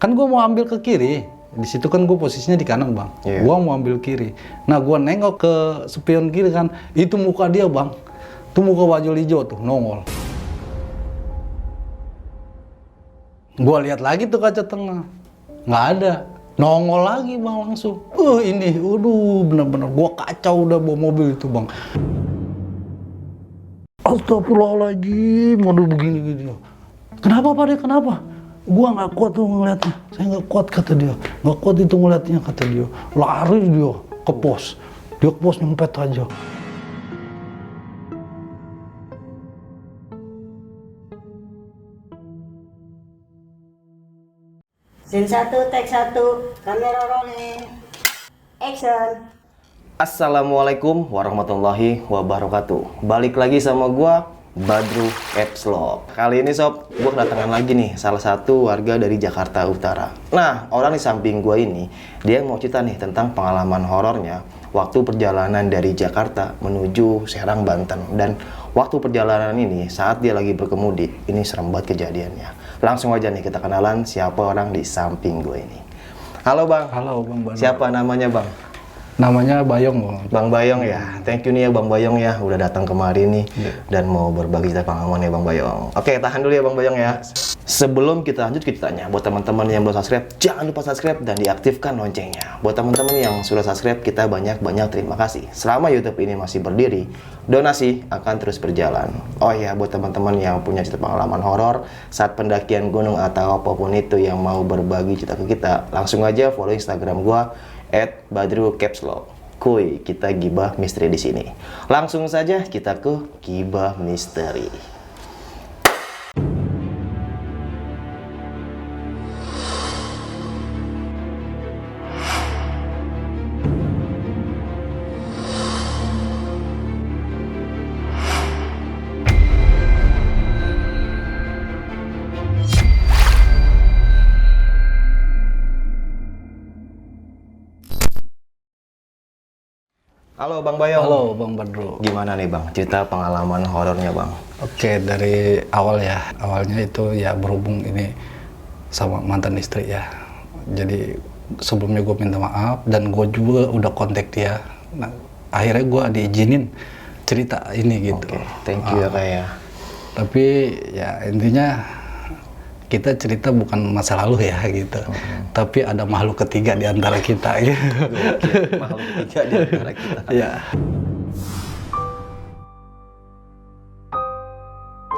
Kan gue mau ambil ke kiri. Di situ kan gue posisinya di kanan bang. Gue mau ambil kiri. Nah gue nengok ke spion kiri kan, itu muka dia bang. Itu muka baju hijau tuh nongol. Gue lihat lagi tuh kaca tengah, nggak ada. Nongol lagi bang langsung. Ini, bener-bener gue kacau udah bawa mobil itu bang. Astagfirullahaladzim, waduh begini-gini. Kenapa Pak De, kenapa? Gua nggak kuat tuh ngeliatnya, saya nggak kuat kata dia. Nggak kuat itu ngeliatnya kata dia. Lari dia ke pos, dia ke pos nyempet aja. Scene 1, take 1, kamera rolling, action. Assalamualaikum warahmatullahi wabarakatuh. Balik lagi sama gua Badru Epslop. Kali ini sob, gua kedatangan lagi nih salah satu warga dari Jakarta Utara. Nah, orang di samping gua ini, dia mau cerita nih tentang pengalaman horornya waktu perjalanan dari Jakarta menuju Serang, Banten. Dan waktu perjalanan ini, saat dia lagi berkemudi, ini serem banget kejadiannya. Langsung aja nih kita kenalan siapa orang di samping gue ini. Halo Bang. Halo Bang Badru. Siapa namanya Bang? Namanya Bayong bang. Bang Bayong ya. Thank you nih ya Bang Bayong ya udah datang kemari nih dan mau berbagi cerita pengalaman ya Bang Bayong. Oke, tahan dulu ya Bang Bayong ya. Sebelum kita lanjut ke ceritanya, buat teman-teman yang belum subscribe, jangan lupa subscribe dan diaktifkan loncengnya. Buat teman-teman yang sudah subscribe, kita banyak-banyak terima kasih. Selama YouTube ini masih berdiri, donasi akan terus berjalan. Oh ya, buat teman-teman yang punya cerita pengalaman horor saat pendakian gunung atau apapun itu yang mau berbagi cerita ke kita, langsung aja follow Instagram gua @badru_capslog. Kuy, kita gibah misteri di sini. Langsung saja kita ke gibah misteri. Halo Bang Bayong. Halo Bang Badru. Gimana nih Bang, cerita pengalaman horornya Bang? Oke, dari awal ya. Awalnya itu ya berhubung ini sama mantan istri ya. Jadi sebelumnya gue minta maaf dan gue juga udah kontak dia. Nah, akhirnya gue diizinin cerita ini gitu. Oke, thank you ya Kak ya. Tapi ya intinya kita cerita bukan masa lalu ya gitu. Tapi ada makhluk ketiga di antara kita gitu. Makhluk ketiga di antara kita. Ya.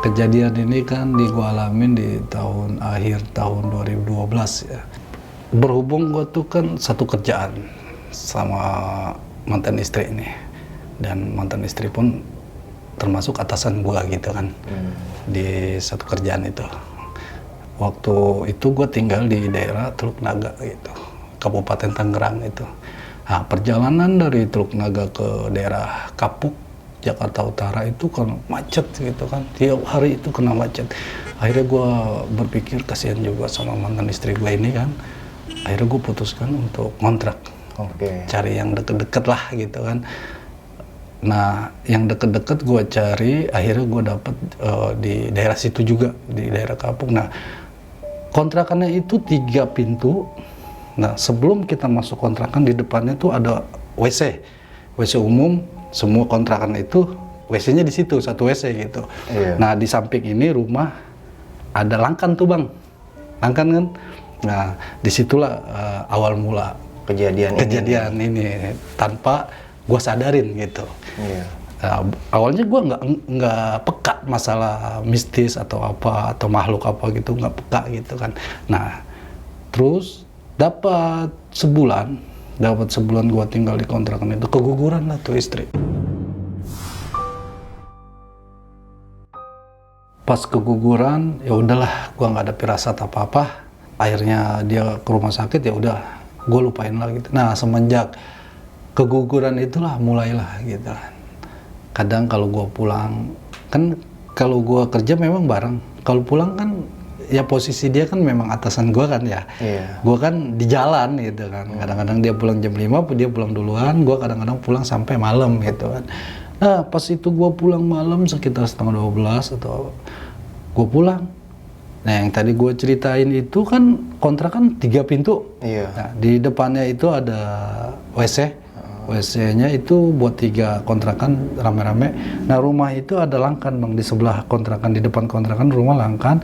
Kejadian ini kan gua alamin di akhir tahun 2012 ya. Berhubung gua tuh kan satu kerjaan sama mantan istri ini. Dan mantan istri pun termasuk atasan gua gitu kan. Di satu kerjaan itu. Waktu itu gue tinggal di daerah Teluk Naga gitu, Kabupaten Tangerang itu. Nah, perjalanan dari Teluk Naga ke daerah Kapuk, Jakarta Utara itu kan macet gitu kan. Tiap hari itu kena macet. Akhirnya gue berpikir kasihan juga sama mantan istri gue ini kan. Akhirnya gue putuskan untuk kontrak. Cari yang deket-deket lah gitu kan. Nah, yang deket-deket gue cari, akhirnya gue dapet di daerah situ juga, di daerah Kapuk. Nah, kontrakannya itu 3 pintu. Nah, sebelum kita masuk kontrakan di depannya tuh ada WC umum. Semua kontrakan itu WC-nya di situ, satu WC gitu. Iya. Nah, di samping ini rumah ada langkan tuh Bang, langkan kan. Nah, disitulah awal mula kejadian ini tanpa gua sadarin gitu. Iya. Nah, awalnya gue nggak peka masalah mistis atau apa atau makhluk apa gitu, nggak peka gitu kan. Nah, terus dapat sebulan gue tinggal di kontrakan itu, keguguran lah tuh istri. Pas keguguran ya udahlah, gue nggak ada firasat apa-apa. Akhirnya dia ke rumah sakit, ya udah gue lupain lah gitu. Nah, semenjak keguguran itulah mulailah gitu kan. Kadang kalau gue pulang, kan kalau gue kerja memang bareng. Kalau pulang kan, ya posisi dia kan memang atasan gue kan ya. Yeah. Gue kan di jalan gitu kan. Kadang-kadang dia pulang jam 5, dia pulang duluan. Gue kadang-kadang pulang sampai malam gitu kan. Nah, pas itu gue pulang malam sekitar setengah 12 atau gue pulang. Nah yang tadi gue ceritain itu kan kontrakan 3 pintu. Iya. Nah, di depannya itu ada WC. WC-nya itu buat 3 kontrakan rame-rame. Nah rumah itu ada langkan bang, di sebelah kontrakan, di depan kontrakan rumah langkan.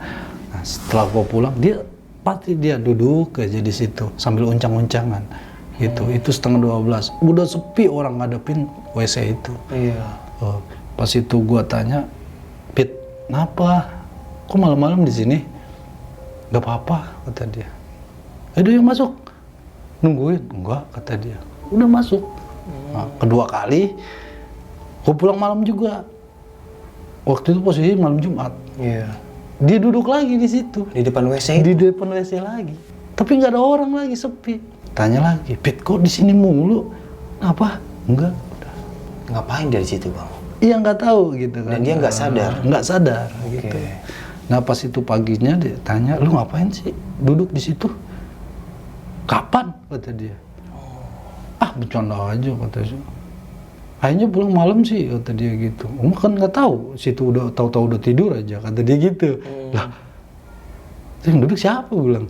Nah setelah gue pulang pasti dia duduk aja di situ sambil uncang-uncangan gitu. Itu setengah 12, udah sepi orang ngadepin WC itu. Iya. Pas itu gue tanya, Pit, kenapa? Kok malam-malam di sini? Gak apa-apa, kata dia. Ayo yang masuk. Nungguin? Enggak, kata dia. Udah masuk. Nah, kedua kali, gue pulang malam juga. Waktu itu posisi malam Jumat. Iya. Dia duduk lagi di situ. Di depan WC? Di depan WC lagi. Tapi nggak ada orang lagi, sepi. Tanya lagi, Pit, kok di sini mulu? Apa? Enggak. Udah. Ngapain dia di situ bang? Iya nggak tahu gitu kan. Dan dia nggak sadar? Nggak sadar gitu. Nah pas itu paginya dia tanya, lu ngapain sih duduk di situ? Kapan? Kata dia. Ah bercanda aja kata dia. Akhirnya pulang malam sih kata dia gitu. Om kan nggak tahu, situ udah tahu-tahu udah tidur aja kata dia gitu. Lah, yang duduk siapa bilang?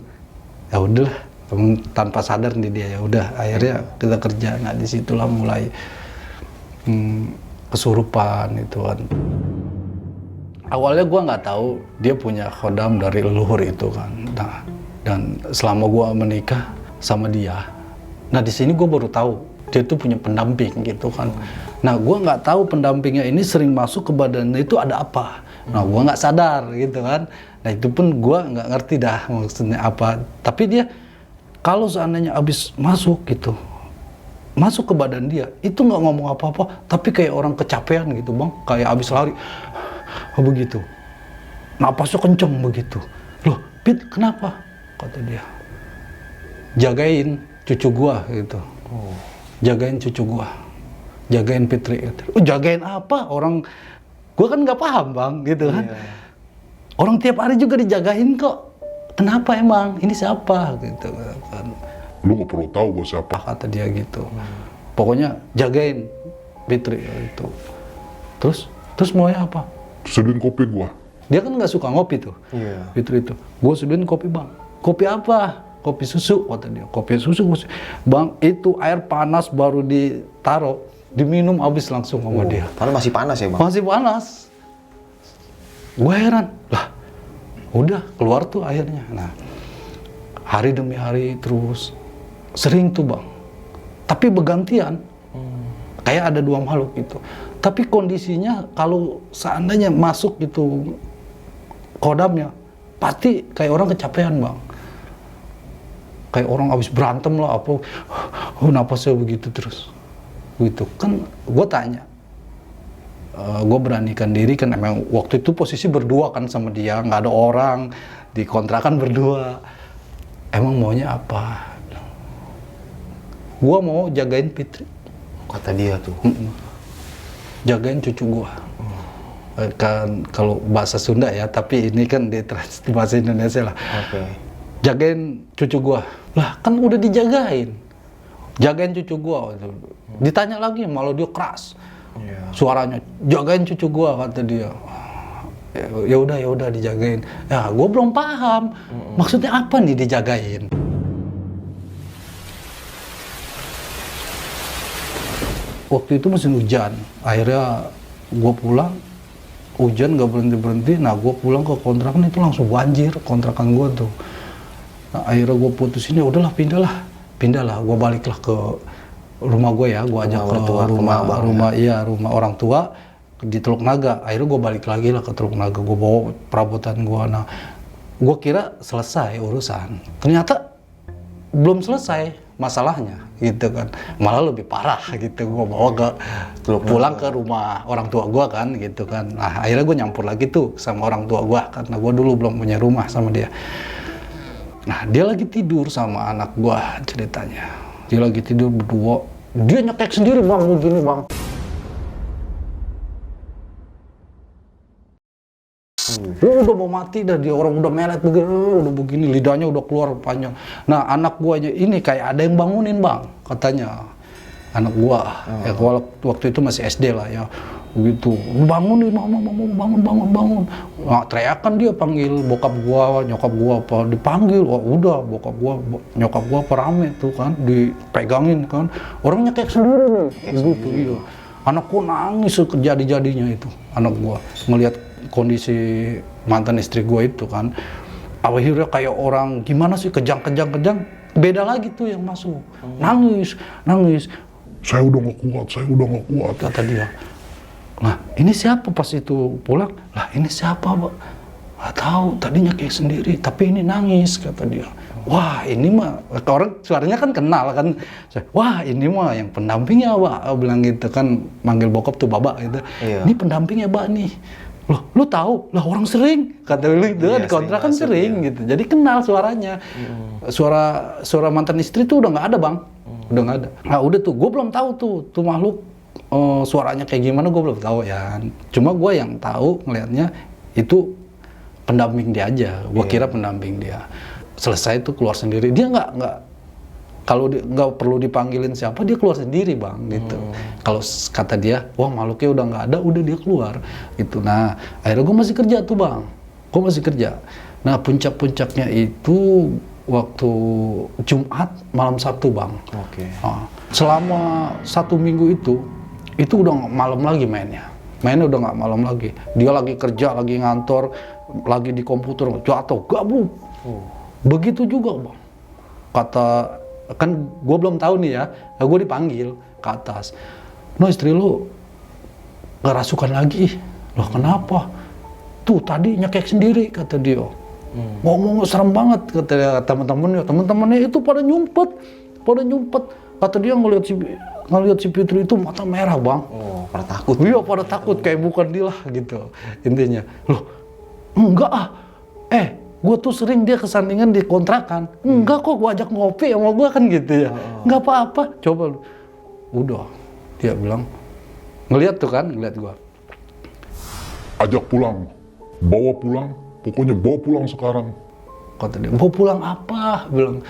Ya udahlah, emang tanpa sadar nih dia ya udah. Akhirnya kita kerja. Nah disitulah mulai kesurupan itu kan. Awalnya gue nggak tahu dia punya khodam dari leluhur itu kan. Nah, dan selama gue menikah sama dia, nah di sini gue baru tahu dia tuh punya pendamping gitu kan. Nah gue nggak tahu pendampingnya ini sering masuk ke badannya itu ada apa. Nah gue nggak sadar gitu kan. Nah itu pun gue nggak ngerti dah maksudnya apa. Tapi dia kalau seandainya abis masuk gitu, masuk ke badan dia, itu nggak ngomong apa-apa, tapi kayak orang kecapean gitu bang, kayak abis lari. Oh begitu, napasnya kenceng begitu. Loh, Pit kenapa? Kata dia, jagain cucu gua gitu. Jagain cucu gua, jagain Fitri. Oh jagain apa? Orang gua kan nggak paham bang, gitu kan. Orang tiap hari juga dijagain kok. Kenapa emang? Ini siapa? Gitu kan. Lu gak perlu tahu gue siapa. Kata dia gitu. Pokoknya jagain Fitri itu. Terus maunya apa? Sediain kopi gue. Dia kan nggak suka ngopi tuh. Iya. Fitri itu. Gue sediain kopi bang. Kopi apa? Kopi susu kata dia. Kopi susu. Bang itu air panas baru ditaruh, diminum habis langsung sama dia. Padahal masih panas ya bang? Masih panas. Gue heran. Lah, udah keluar tuh airnya. Nah, hari demi hari terus. Sering tuh bang. Tapi bergantian. Kayak ada 2 makhluk gitu. Tapi kondisinya kalau seandainya masuk gitu kodamnya, pasti kayak orang kecapean bang. Kayak orang habis berantem lah apa. Napasnya begitu terus. Gitu. Kan gue tanya. Gue beranikan diri kan emang waktu itu posisi berdua kan sama dia. Nggak ada orang. Di kontrakan berdua. Emang maunya apa? Gua mau jagain Fitri. Kata dia tuh. Jagain cucu gua. Kan kalau bahasa Sunda ya, tapi ini kan di bahasa Indonesia lah. Oke. Jagain cucu gua. Lah kan udah dijagain. Jagain cucu gua. Ditanya lagi malah dia keras. Suaranya, jagain cucu gua kata dia. Ya udah dijagain. Ya gua belum paham. Maksudnya apa nih dijagain? Waktu itu musim hujan, akhirnya gue pulang, hujan gak berhenti-berhenti, nah gue pulang ke kontrakan itu langsung banjir kontrakan gue tuh. Nah akhirnya gue putusin, ya udahlah pindahlah, gue baliklah ke rumah gue ya, gue ajak ke rumah orang tua di Teluk Naga. Akhirnya gue balik lagi lah ke Teluk Naga, gue bawa perabotan gue. Nah gue kira selesai urusan, ternyata belum selesai masalahnya gitu kan, malah lebih parah gitu. Gue bawa ke pulang ke rumah orang tua gue kan gitu kan. Nah akhirnya gue nyampur lagi tuh sama orang tua gue karena gue dulu belum punya rumah sama dia. Nah dia lagi tidur sama anak gue ceritanya, dia lagi tidur berdua, dia nyekek sendiri bang begini bang. Udah mau mati dah dia, orang udah melet begini, udah begini, lidahnya udah keluar panjang. Nah anak guanya ini kayak ada yang bangunin bang, katanya anak gua. Ya waktu itu masih SD lah ya, Begitu, bangun nih mama, bangun. Nah, teriakan dia panggil bokap gua, nyokap gua apa dipanggil, wah udah bokap gua, nyokap gua apa rame tuh kan, dipegangin kan, orangnya kayak sendiri nih, gitu iya. Anak gua nangis jadi-jadinya itu, anak gua ngelihat kondisi mantan istri gua itu kan, akhirnya kayak orang gimana sih kejang, beda lagi tuh yang masuk, nangis. Saya udah nggak kuat. Kata dia. Nah, ini siapa pas itu pulang? Lah, ini siapa, Pak? Nggak tahu, tadinya kayak sendiri, tapi ini nangis, kata dia. Wah, ini mah, orang suaranya kan kenal kan. Wah, ini mah yang pendampingnya, Pak. Bilang gitu kan, manggil bokap tuh Babak gitu. Iya. Ini pendampingnya, Pak, nih. Loh, lu tahu? Lah, orang sering. Kata lu itu Iya, di kontrakan sering sering masuk, gitu. Jadi kenal suaranya. Suara mantan istri tuh udah nggak ada, Bang. Udah nggak ada. Nah, udah tuh, gue belum tahu tuh makhluk suaranya kayak gimana gue belum tahu ya. Cuma gue yang tahu ngelihatnya itu pendamping dia aja. Gue kira pendamping dia. Selesai itu keluar sendiri. Dia nggak kalau nggak perlu dipanggilin siapa, dia keluar sendiri, Bang, gitu. Kalau kata dia, wah makhluknya udah nggak ada, udah dia keluar gitu. Nah, akhirnya gue masih kerja tuh, Bang. Gue masih kerja. Nah, puncaknya itu waktu Jumat malam Sabtu, Bang. Oke. Nah, selama 1 minggu itu udah nggak malam lagi mainnya udah nggak malam lagi. Dia lagi kerja, lagi ngantor, lagi di komputer, jatuh, gabung. Begitu juga, Bang. Kata, kan gue belum tahu nih ya, gue dipanggil ke atas. No, istri lu kerasukan lagi. Loh, kenapa? Tuh tadi nyekek sendiri, kata dia. Ngomong serem banget, kata teman-temannya itu pada nyumpet. Kata dia ngelihat si Fitri itu mata merah, Bang. Oh, pada takut. Iya, pada takut kayak bukan dia lah gitu. Intinya. Loh, enggak ah. Gue tuh sering dia kesandingan di kontrakan. Enggak kok, gue ajak ngopi sama gue kan gitu ya. Enggak apa-apa. Coba lu. Udah. Dia bilang, ngelihat gue. Ajak pulang, bawa pulang, pokoknya bawa pulang sekarang. Kata dia, bawa pulang apa? Bilang,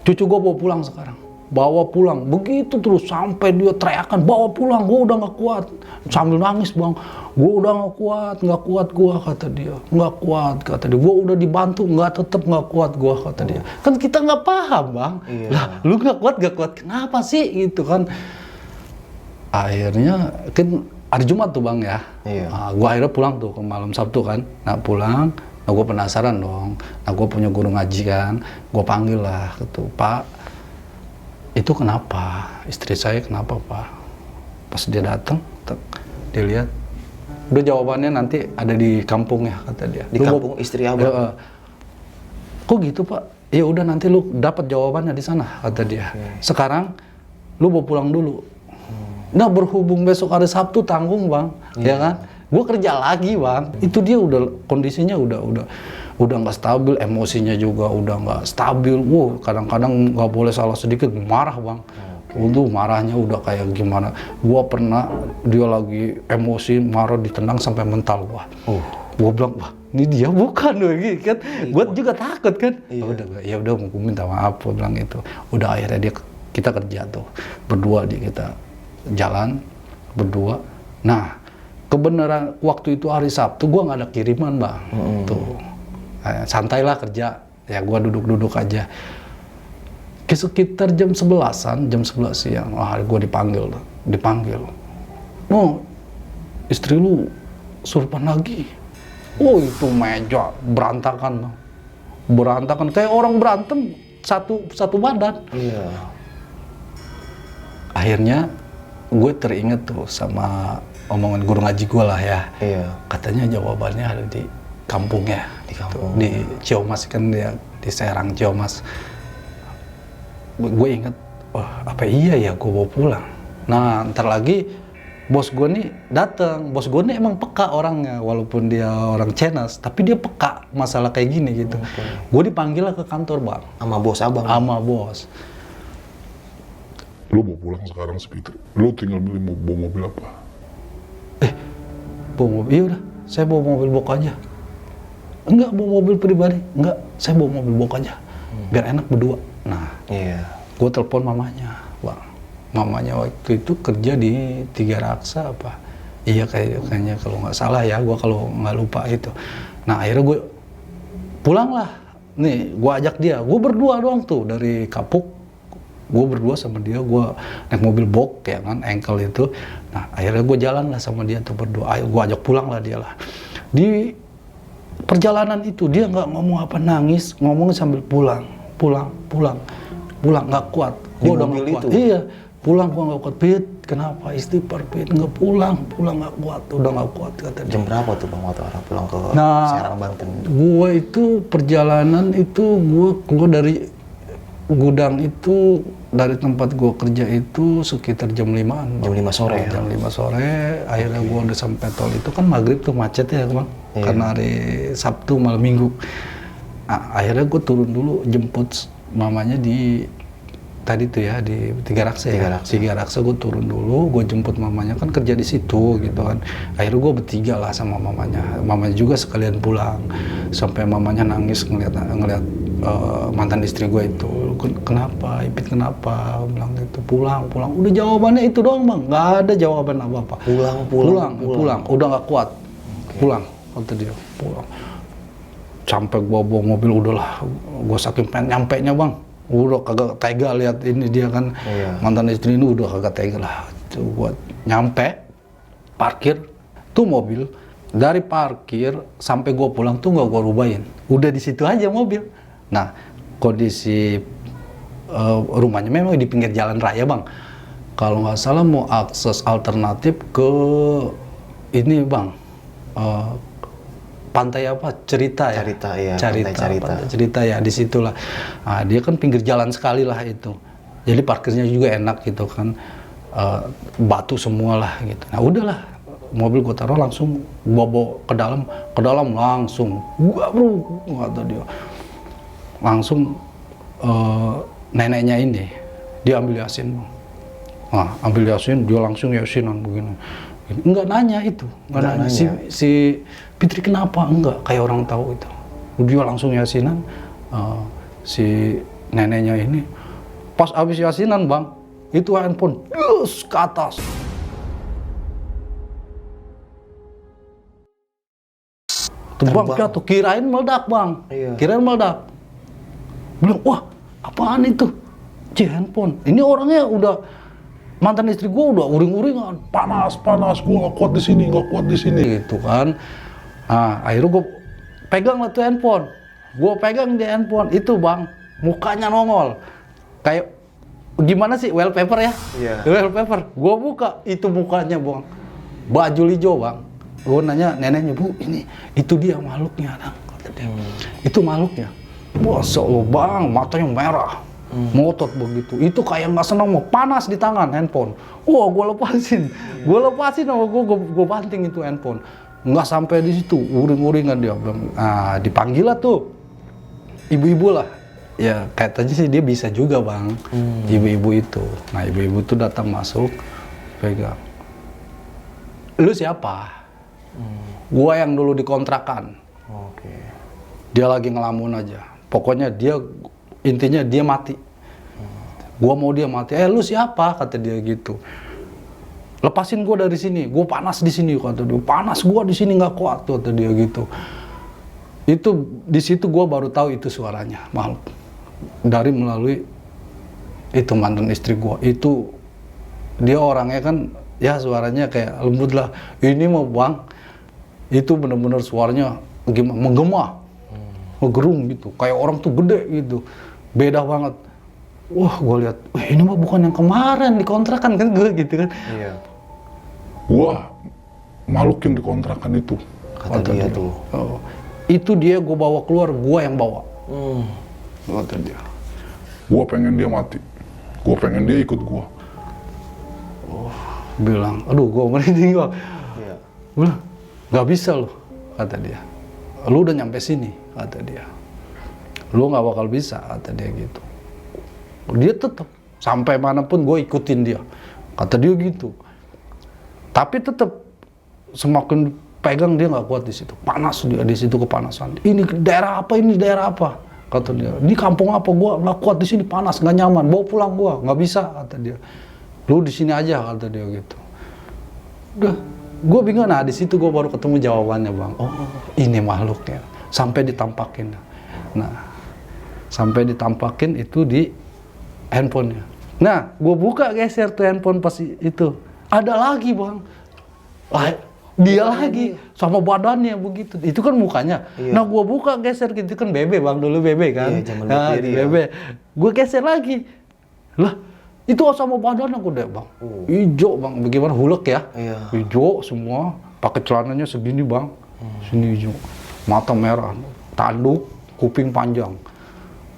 cucu gue bawa pulang sekarang. Bawa pulang, begitu terus sampai dia teriakan, bawa pulang, gue udah nggak kuat. Sambil nangis, Bang, gue udah nggak kuat gue, kata dia. Nggak kuat, kata dia. Gue udah dibantu, tetep nggak kuat gue, kata dia. Kan kita nggak paham, Bang. Iya. Lah, lu nggak kuat, kenapa sih gitu kan? Akhirnya kan hari Jumat tuh, Bang ya. Iya. Nah, gue akhirnya pulang tuh ke malam Sabtu kan. Nah pulang, nah gue penasaran dong. Nah gue punya guru ngaji kan. Gue panggil lah gitu, Pak. Itu kenapa? Istri saya kenapa, Pak? Pas dia datang, dia lihat. Udah jawabannya nanti ada di kampung ya, kata dia. Di kampung istri abang? Kok gitu, Pak? Ya udah nanti lu dapat jawabannya di sana, kata dia. Sekarang lu bawa pulang dulu. Nah, berhubung besok hari Sabtu tanggung, Bang, ya kan? Gue kerja lagi, Bang. Itu dia udah kondisinya udah nggak stabil, emosinya juga udah nggak stabil. Wow, kadang-kadang nggak boleh salah sedikit marah, Bang. Untuk marahnya udah kayak gimana? Gua pernah dia lagi emosi marah ditendang sampai mental, gua. Gua bilang, wah, ini dia bukan lagi kan? Gua juga takut kan. Ya udah, mau minta maaf, gua bilang itu. Udah akhirnya kita kerja tuh berdua kita jalan berdua. Nah, kebenaran waktu itu hari Sabtu gua nggak ada kiriman, Bang. Tuh. Santailah kerja, ya gua duduk-duduk aja. Sekitar jam 11-an, jam 11 siang, gua dipanggil. No, istri lu surupan lagi. Oh, itu meja berantakan, Bang. Berantakan kayak orang berantem satu badan. Iya. Akhirnya gue teringat tuh sama omongan guru ngaji gue lah ya. Iya. Katanya jawabannya ada di kampung ya. Di kampung. Di Ciomas kan dia, di Serang Ciomas. Gue inget, wah apa iya ya gue bawa pulang. Nah ntar lagi bos gue nih datang. Bos gue nih emang peka orangnya, walaupun dia orang Cenas, tapi dia peka masalah kayak gini gitu. Gue dipanggil lah ke kantor, Bang. Sama bos abang? Sama bos. Lu bawa pulang sekarang Fitri. Lu tinggal milih mau bawa mobil apa? Bawa mobil, iya udah, saya bawa mobil bok aja. Enggak, bawa mobil pribadi. Enggak, saya bawa mobil bok aja. Biar enak berdua. Nah, iya. Gue telepon mamanya, Bang. Mamanya waktu itu kerja di Tiga Raksa apa? Iya kayaknya kalau nggak salah ya, gue kalau nggak lupa itu. Nah akhirnya gue pulang lah. Nih gue ajak dia, gue berdua doang tuh dari Kapuk. Gue berdua sama dia, gue naik mobil box ya kan, engkel itu. Nah akhirnya gue jalan lah sama dia tuh berdua. Ayo gue ajak pulang lah dia lah. Di perjalanan itu dia nggak ngomong apa, nangis, ngomong sambil pulang nggak kuat. Gue udah nggak kuat. Iya, pulang gue nggak kuat. Pit, kenapa istighfar Pit? Nggak pulang nggak kuat, udah nggak kuat kata dia. Jam berapa tuh Bang waktu orang pulang ke Serang Banten? Gue itu perjalanan itu gue dari gudang itu, dari tempat gue kerja itu sekitar jam 5-an. Jam 5 sore ya? Jam 5 sore, akhirnya gue udah sampai tol itu kan maghrib tuh macet ya Bang. Iya. Karena hari Sabtu malam Minggu. Nah, akhirnya gue turun dulu jemput mamanya di tadi tuh ya di Tiga Raksa ya. Tiga Raksa gue turun dulu, gue jemput mamanya kan kerja di situ gitu kan. Akhirnya gue bertiga lah sama mamanya. Mamanya juga sekalian pulang. Sampai mamanya nangis ngeliat mantan istri gue itu. Kenapa? Ipit kenapa? Bilang gitu. Pulang. Udah jawabannya itu doang Bang. Nggak ada jawaban apa-apa. Pulang. Udah nggak kuat. Pulang. Kata dia. Pulang. Sampai gua bawa mobil udahlah. Gua saking pengen nyampe-nya Bang. Udah kagak tega lihat ini dia kan. Mantan istri ini udah kagak tega lah. Tuh gua nyampe. Parkir. Tuh mobil. Dari parkir sampai gua pulang tuh nggak gua rubahin. Udah di situ aja mobil. Nah, kondisi rumahnya memang di pinggir jalan raya Bang. Kalau nggak salah mau akses alternatif ke ini Bang, pantai apa? Cerita ya? Cerita ya, di situlah. Nah, dia kan pinggir jalan sekali lah itu. Jadi parkirnya juga enak gitu kan, batu semua lah gitu. Nah udahlah, mobil gue taruh langsung bawa ke dalam langsung. Gua bro, kata dia. Langsung neneknya ini dia ambil Yasin Bang. Nah, ambil Yasin, dia langsung Yasinan begini. Enggak nanya itu, enggak nanya. Si Fitri kenapa? Enggak, kayak orang tahu itu. Dia langsung Yasinan, si neneknya ini. Pas habis Yasinan Bang, itu handphone ke atas. Terbang jatuh, kirain meledak Bang. Iya. Kirain meledak. Bilang, wah apaan itu? Handphone. Ini orangnya udah, mantan istri gue udah uring-uringan. Panas, gue nggak kuat di sini. Gitu kan. Nah, akhirnya gue pegang lah tuh handphone. Gue pegang di handphone. Itu Bang, mukanya nongol. Kayak, gimana sih, wallpaper ya? Iya. Wallpaper. Gue buka, itu mukanya Bang. Baju hijau Bang. Gue nanya neneknya, Bu, itu dia makhluknya. Kata dia. Itu makhluknya. Masya Allah Bang, matanya merah, ngotot begitu. Itu kayak nggak senang, mau panas di tangan handphone. Wah, gue lepasin sama gue banting itu handphone. Nggak sampai di situ, uring-uringan dia. Nah, dipanggil lah tuh ibu-ibu lah. Ya katanya sih dia bisa juga Bang, ibu-ibu itu. Nah ibu-ibu itu datang masuk, pegang. Lu siapa? Gua yang dulu dikontrakan. Oke. Dia lagi ngelamun aja. Pokoknya intinya dia mati. Gua mau dia mati. Lu siapa? Kata dia gitu. Lepasin gua dari sini. Gua panas di sini kata dia. Panas gua di sini nggak kuat kata dia gitu. Itu di situ gua baru tahu itu suaranya makhluk. Dari melalui itu mantan istri gua. Itu dia orangnya kan ya suaranya kayak lembut lah. Ini mau Bang. Itu benar-benar suaranya gimana? Menggema. Ngegerung gitu, kayak orang tuh gede gitu, beda banget. Wah, gue lihat, ini mah bukan yang kemarin dikontrakan kan gue gitu kan. Iya. Wah, makhluk yang dikontrakan itu. Kata dia tuh. Oh, itu dia gue bawa keluar, gue yang bawa. Kata dia. Gua pengen dia mati. Gua pengen dia ikut gua. Bilang, aduh gue merinding gue. Iya. Bilang, nggak bisa loh, kata dia. Lu udah nyampe sini, kata dia. Lu nggak bakal bisa, kata dia gitu. Dia tetap sampai manapun gue ikutin dia, kata dia gitu. Tapi tetap semakin pegang dia nggak kuat di situ, panas dia di situ, kepanasan. Ini daerah apa? Ini daerah apa? Kata dia. Ini kampung apa? Gue nggak kuat di sini, panas, nggak nyaman. Bawa pulang gue, nggak bisa, kata dia. Lu di sini aja, kata dia gitu. Udah Gue bingung. Nah di situ gue baru ketemu jawabannya bang. Oh ini makhluknya. Sampai ditampakin. Nah sampai ditampakin itu di handphonenya. Nah gue buka geser tuh handphone pas itu. Ada lagi bang. Dia lagi sama badannya begitu. Itu kan mukanya. Iya. Nah gue buka geser gitu kan bebe bang, dulu bebe kan. Iya, zaman Nah, berdiri ya. bebe. Gue geser lagi. Lah itu sama badannya gue deh bang. Hijau bang, bagaimana hulek ya? Iya. Hijau semua. Pakai celananya segini bang. Sini hijau. Mata merah, tanduk, kuping panjang.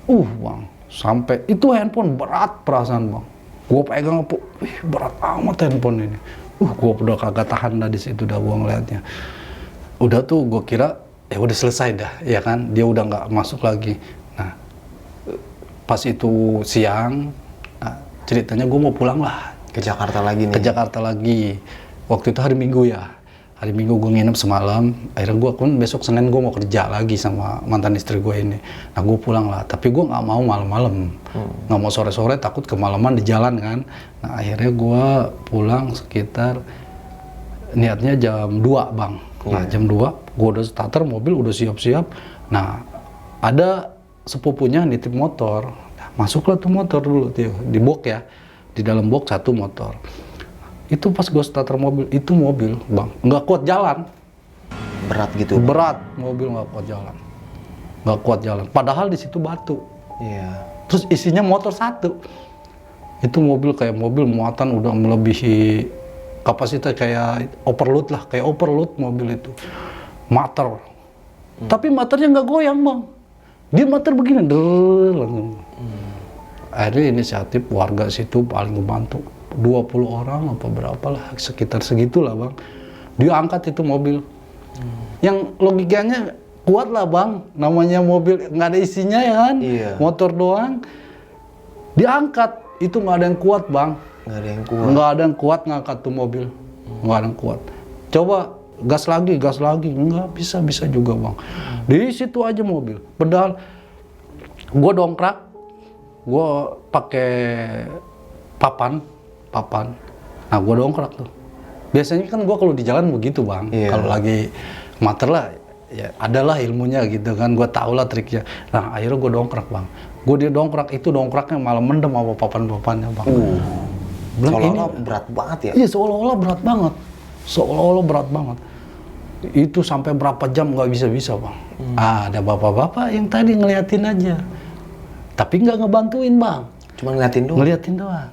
Bang, sampai itu handphone berat perasaan bang. Gue pegang, berat amat handphone ini. Gue udah kagak tahan dah di situ dah gue ngeliatnya. Udah tuh gue kira ya udah selesai dah, ya kan? Dia udah nggak masuk lagi. Nah, pas itu siang, nah, ceritanya gue mau pulang lah. Ke Jakarta lagi nih. Ke Jakarta lagi. Waktu itu hari Minggu ya. Hari Minggu gue nginep semalam. Akhirnya gue kan besok Senin gue mau kerja lagi sama mantan istri gue ini. Nah gue pulang lah. Tapi gue nggak mau malam-malam. Nggak mau sore-sore, takut kemalaman di jalan kan. Nah akhirnya gue pulang sekitar niatnya jam 2 bang. Nah jam 2 gue udah starter mobil, udah siap-siap. Nah ada sepupunya nitip motor. Nah, masuklah tuh motor dulu tuh di box ya. Di dalam box satu motor. Itu pas gue starter mobil, itu mobil bang nggak kuat jalan. Berat gitu. Berat, mobil nggak kuat jalan. Nggak kuat jalan. Padahal di situ batu. Iya. Terus isinya motor satu. Itu mobil kayak mobil muatan udah melebihi kapasitas kayak overload lah, kayak overload mobil itu. Mater. Tapi maternya nggak goyang bang. Dia mater begini, langsung. Akhirnya inisiatif warga situ paling membantu. 20 orang apa berapa lah, sekitar segitulah bang. Dia angkat itu mobil. Yang logikanya kuat lah bang, namanya mobil nggak ada isinya ya kan, Iya. motor doang. Diangkat, itu nggak ada yang kuat bang. Nggak ada yang kuat. Nggak ada yang kuat ngangkat tuh mobil, nggak ada yang kuat. Coba gas lagi, nggak bisa juga bang. Di situ aja mobil. Padahal gue dongkrak, gue pakai papan. Nah gue dongkrak tuh. Biasanya kan gue kalau di jalan begitu bang. Iya. Kalau lagi mater lah, ya adalah ilmunya gitu kan. Gue tau lah triknya. Nah akhirnya gue dongkrak bang. Gue dongkrak itu dongkraknya malah mendem sama papan-papannya bang. Bilang, Seolah-olah berat banget ya. Iya seolah-olah berat banget. Seolah-olah berat banget. Itu sampai berapa jam nggak bisa-bisa bang. Ada bapak-bapak yang tadi ngeliatin aja. Tapi nggak ngebantuin bang. Cuma ngeliatin doang. Ngeliatin doang.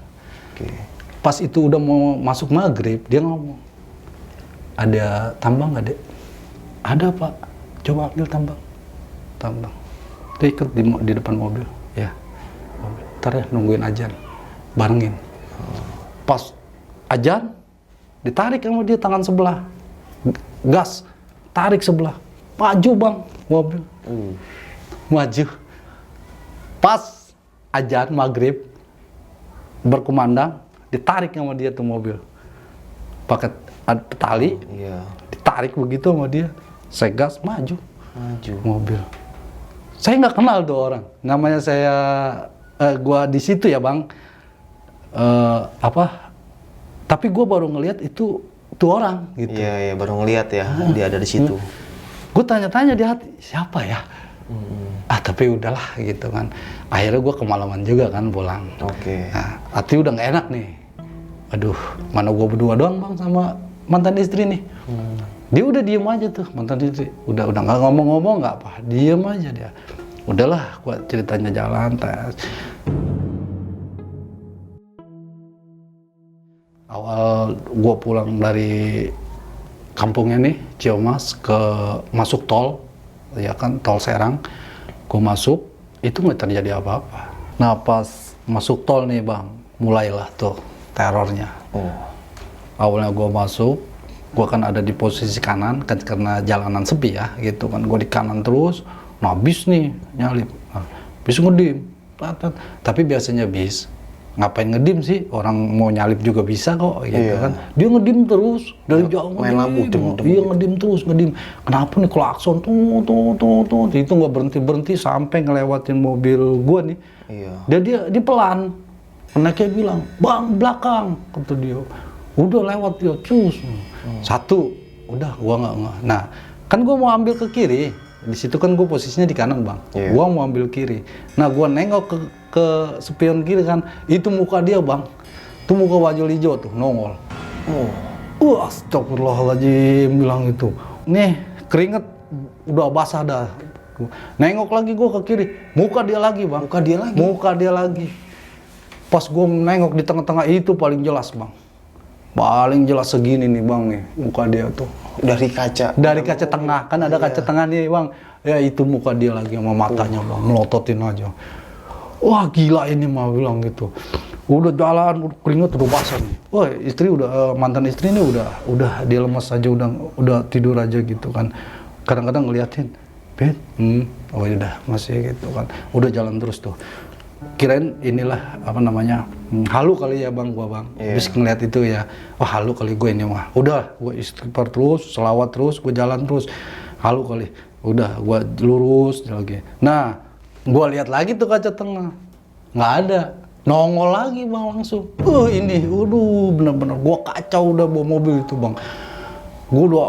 Oke. Pas itu udah mau masuk maghrib, dia ngomong, ada tambang nggak dek? Ada pak, coba ambil tambang. Dia ikut di depan mobil, ya. Ntar ya nungguin ajan, barengin. Pas ajan, ditarik sama dia tangan sebelah, gas, tarik sebelah, maju bang mobil, maju. Pas ajan maghrib berkumandang, ditarik sama dia tuh mobil, pakai tali, Iya. ditarik begitu sama dia, saya gas maju mobil. Saya nggak kenal tuh orang, namanya saya gua di situ ya bang, tapi gua baru ngelihat itu tuh orang gitu. Iya, baru ngeliat ya, dia ada di situ. Gue tanya-tanya di hati, siapa ya? Tapi udahlah gitu kan. Akhirnya gue kemalaman juga kan pulang. Oke. Nah, hati udah nggak enak nih. Aduh, mana gue berdua doang bang sama mantan istri nih. Dia udah diem aja tuh mantan istri. Udah nggak ngomong-ngomong nggak apa, diem aja dia. Udahlah, gue ceritanya jalan tes. Awal gue pulang dari kampungnya nih, Ciamas, masuk tol, ya kan, tol Serang. Gue masuk, itu nggak terjadi apa-apa. Nah pas masuk tol nih bang, mulailah tuh terornya. Awalnya gue masuk, gue kan ada di posisi kanan, kan karena jalanan sepi ya, gitu kan. Gue di kanan terus, nah bis nih nyalip, nah, bis ngedim. Tapi biasanya bis, ngapain ngedim sih? Orang mau nyalip juga bisa kok, gitu Iya. kan. Dia ngedim terus, dari jauh main lampu, dem-dem. Iya ngedim terus, ngedim. Kenapa nih klakson, tuh. Itu nggak berhenti sampai ngelewatin mobil gua nih. Iya. Dia pelan. Anaknya bilang, bang belakang, kata dia. Udah lewat dia, cus. Satu, udah gua nggak. Nah, kan gua mau ambil ke kiri. Di situ kan gua posisinya di kanan, Bang. Iya. Gua mau ambil kiri. Nah, gua nengok ke spion kiri kan. Itu muka dia, Bang. Itu muka baju hijau tuh, nongol. Astagfirullahaladzim, bilang itu. Nih, keringet udah basah dah. Nengok lagi gua ke kiri, muka dia lagi, Bang. Muka dia lagi. Pas gua nengok di tengah-tengah itu paling jelas, Bang. Paling jelas segini nih, Bang, nih muka dia tuh. Dari kaca. Dari kaca tengah, kan ada kaca tengah nih, Bang. Ya itu muka dia lagi sama matanya, Bang, melototin aja. Wah, gila ini mah, bilang gitu. Udah jalan, keringet udah basah nih. Wah, istri udah mantan istri ini udah dia lemas aja, udah tidur aja gitu kan. Kadang-kadang ngeliatin, "Bet, oh udah masih gitu kan." Udah jalan terus tuh. Kirain inilah apa namanya, halu kali ya, Bang, gua, Bang. Habis ngeliat itu ya, wah halu kali gue ini mah. Udah, gua istighfar terus, selawat terus, gua jalan terus. Halu kali. Udah, gua lurus lagi. Nah, gua lihat lagi tuh kaca tengah. Nggak ada. Nongol lagi, Bang, langsung. Ini, bener-bener gua kacau udah bawa mobil itu, Bang. Gua udah,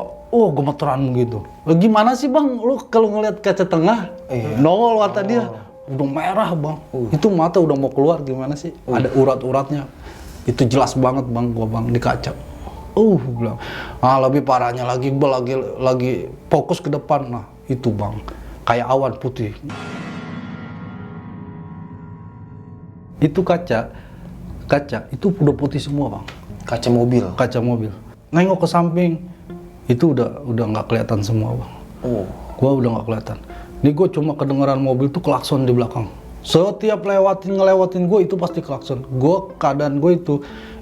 gemeteran gitu. Gimana sih, Bang, lu kalau ngeliat kaca tengah, nongol mata dia. Udah merah, Bang. Itu mata udah mau keluar, gimana sih? Ada urat-uratnya. Itu jelas banget, Bang, gua, Bang, di kaca. Bilang. Lebih parahnya lagi, gua lagi fokus ke depan. Nah, itu, Bang. Kayak awan putih. Itu kaca itu udah putih semua, Bang. Kaca mobil. Kaca mobil. Nengok ke samping, itu udah nggak kelihatan semua, Bang. Gua udah nggak kelihatan. Ini gue cuma kedengeran mobil tuh klakson di belakang. Setiap ngelewatin gue itu pasti klakson. Gue keadaan gue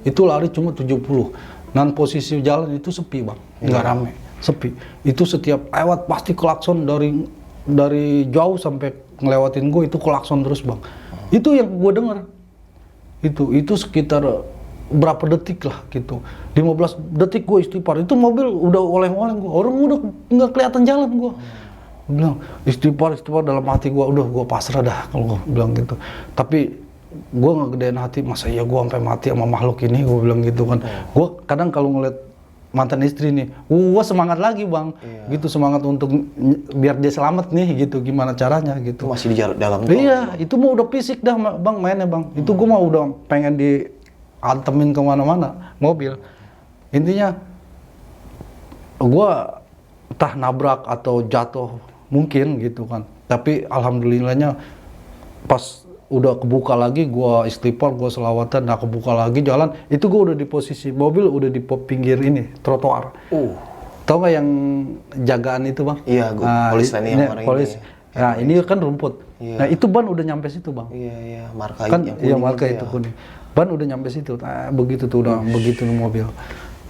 itu lari cuma 70. Dan posisi jalan itu sepi, Bang. Nggak rame, sepi. Itu setiap lewat pasti klakson dari jauh sampai ngelewatin gue itu klakson terus, Bang. Itu yang gue denger. Itu sekitar berapa detik lah gitu. 15 detik gue istighfar. Itu mobil udah oleng-oleng gue. Orang udah nggak kelihatan jalan gue. Bilang istighfar dalam hati gue, udah gue pasrah dah kalau gue bilang gitu. Tapi gue nggak gedein hati, masa ya gue sampai mati sama makhluk ini, gue bilang gitu kan. Gue kadang kalau ngeliat mantan istri nih, gue semangat lagi, Bang. Gitu, semangat untuk biar dia selamat nih gitu, gimana caranya gitu. Itu masih di dalam tol. Iya, itu mau udah fisik dah, Bang, mainnya, Bang. Itu gue mau udah pengen diantemin kemana-mana mobil. Intinya gue entah nabrak atau jatuh mungkin gitu kan, tapi alhamdulillahnya pas udah kebuka lagi, gua istighfar, gua selawatan, nah kebuka lagi jalan, itu gua udah di posisi mobil udah di pinggir ini trotoar. Tau gak yang jagaan itu, Bang? Iya, polis tadi yang warna polis. ini. Nah, ini kan rumput. Iya. Nah, itu ban udah nyampe situ, Bang. Iya, marka Kan yang iya, kuning marka itu ya. kuning. Ban udah nyampe situ. Nah, begitu tuh udah begitu mobil.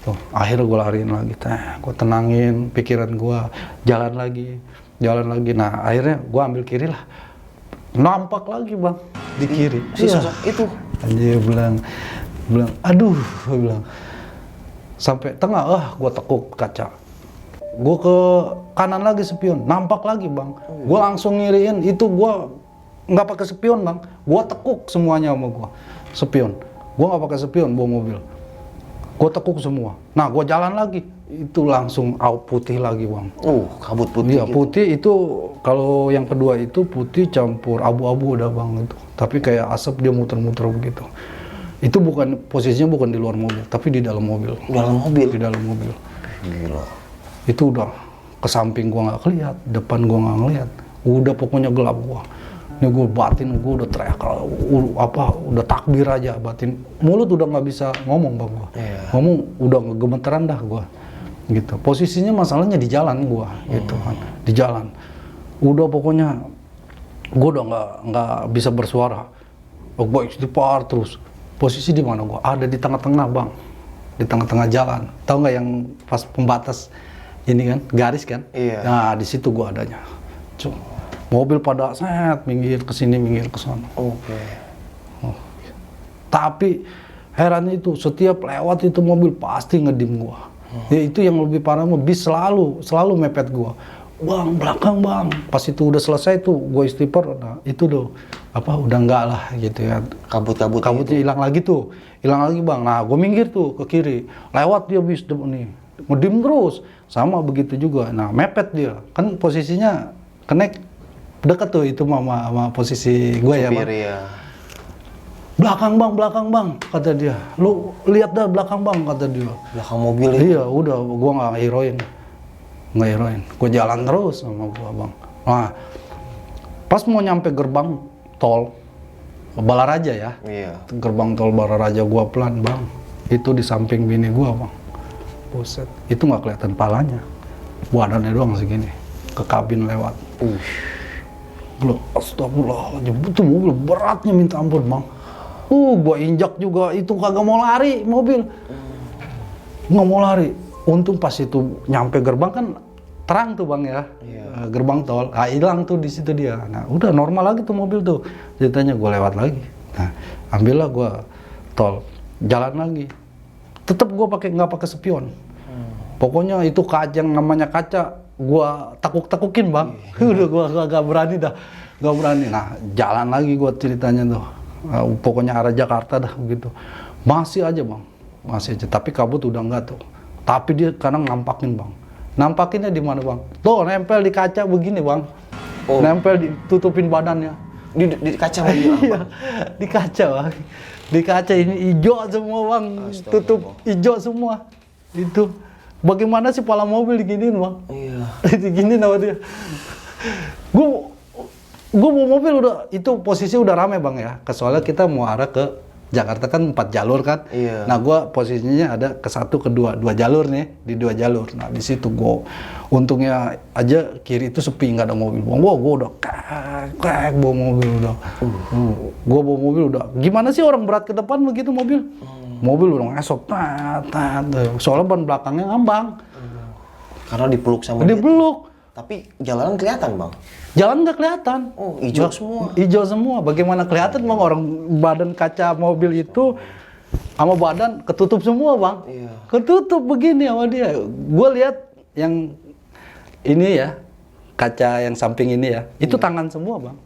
Tuh, akhirnya gue lariin lagi, gue tenangin pikiran gue, jalan lagi. Nah, akhirnya gue ambil kiri lah, nampak lagi, Bang, di kiri. Sosok itu. Anjir, bilang, aduh, bilang. Sampai tengah, gue tekuk kaca. Gue ke kanan lagi spion, nampak lagi, Bang. Gue langsung ngiriin, itu gue nggak pakai spion, Bang. Gue tekuk semuanya sama gue, spion. Gue nggak pakai spion bawa mobil. Gue tekuk semua. Nah, gue jalan lagi, itu langsung putih lagi, Bang. Kabut putih. Iya, gitu. putih itu kalau yang kedua itu putih campur abu-abu udah, Bang, itu. Tapi kayak asap dia muter-muter begitu. Itu posisinya bukan di luar mobil, tapi di dalam mobil. Dalam mobil. Di dalam mobil. Gila. Itu udah ke samping gua nggak kelihat, depan gua nggak ngelihat. Udah pokoknya gelap gua. Ini gue batin, gue udah teriak, udah takbir aja batin. Mulut udah nggak bisa ngomong, Bang, gua. Ngomong udah gemeteran dah gua. Gitu. Posisinya masalahnya di jalan gua, gitu kan. Di jalan. Udah pokoknya gua udah nggak bisa bersuara. Gua istighfar terus. Posisi di mana gua? Ada di tengah-tengah, Bang. Di tengah-tengah jalan. Tahu nggak yang pas pembatas ini kan, garis kan? Iya. Nah, di situ gua adanya. Mobil pada minggir ke sini, minggir ke sana. Tapi herannya itu setiap lewat itu mobil pasti ngedim gua. Ya itu yang lebih parah, bis selalu mepet gua. bang belakang bang. Pas itu udah selesai tuh gue istighfar, nah itu tuh udah enggak lah gitu ya. Kabutnya hilang lagi tuh, hilang lagi bang. Nah gue minggir tuh ke kiri, lewat dia bis nih, ngedim terus, sama begitu juga. Nah mepet dia, kan posisinya connect dekat tuh itu sama posisi gue ya bang. Ya. Belakang bang, kata dia. Lu lihat dah belakang bang, kata dia. Belakang mobil itu. Iya, udah, gua nggak heroin. Gua jalan terus sama gua bang. Nah, pas mau nyampe gerbang tol Balaraja ya. Iya. Gerbang tol Balaraja gua pelan bang. Itu di samping bini gua bang. Buset, itu nggak kelihatan palanya. Badannya doang segini. Ke kabin lewat. Belum, astagfirullahaladzim. Itu mobil beratnya minta ampun bang. Gua injak juga, itu kagak mau lari mobil. Nggak mau lari. Untung pas itu nyampe gerbang kan terang tuh bang ya. Iya. Gerbang tol, hilang tuh di situ dia. Nah udah normal lagi tuh mobil tuh. Ceritanya gua lewat lagi. Nah ambillah gua tol, jalan lagi. Tetap gua nggak pakai spion. Pokoknya itu kaca yang namanya kaca, gua takuk-takukin bang. Udah gua gak berani dah, gak berani. Nah jalan lagi gua ceritanya tuh. Pokoknya arah Jakarta dah begitu. Masih aja bang, masih aja. Tapi kabut udah enggak tuh. Tapi dia kadang nampakin bang. Nampakinnya di mana bang? Tuh nempel di kaca begini bang. Nempel ditutupin badannya. Di kaca mobil. Iya, di kaca bang. Di kaca ini hijau semua bang. Tutup hijau semua. Itu. Bagaimana sih pala mobil diginiin bang? Iya. Diginiin sama dia. Gue mau mobil udah, itu posisi udah rame bang ya. Soalnya kita mau arah ke Jakarta kan 4 jalur kan. Iya. Nah gue posisinya ada ke 1, ke 2 jalur nih, di 2 jalur. Nah di situ gue, untungnya aja kiri itu sepi, nggak ada mobil bang. Gue udah kayak bawa mobil udah. Gue bawa mobil udah. Gimana sih orang berat ke depan begitu mobil? Mobil udah ngesok, soalnya ban belakangnya ngambang. Karena dipeluk sama dia. Dipeluk. Tapi jalanan kelihatan bang? Jalan nggak kelihatan. Hijau semua. Hijau semua. Bagaimana kelihatan bang, orang badan kaca mobil itu sama badan ketutup semua bang. Iya. Ketutup begini sama dia. Gue lihat yang ini ya, kaca yang samping ini ya, itu tangan semua bang.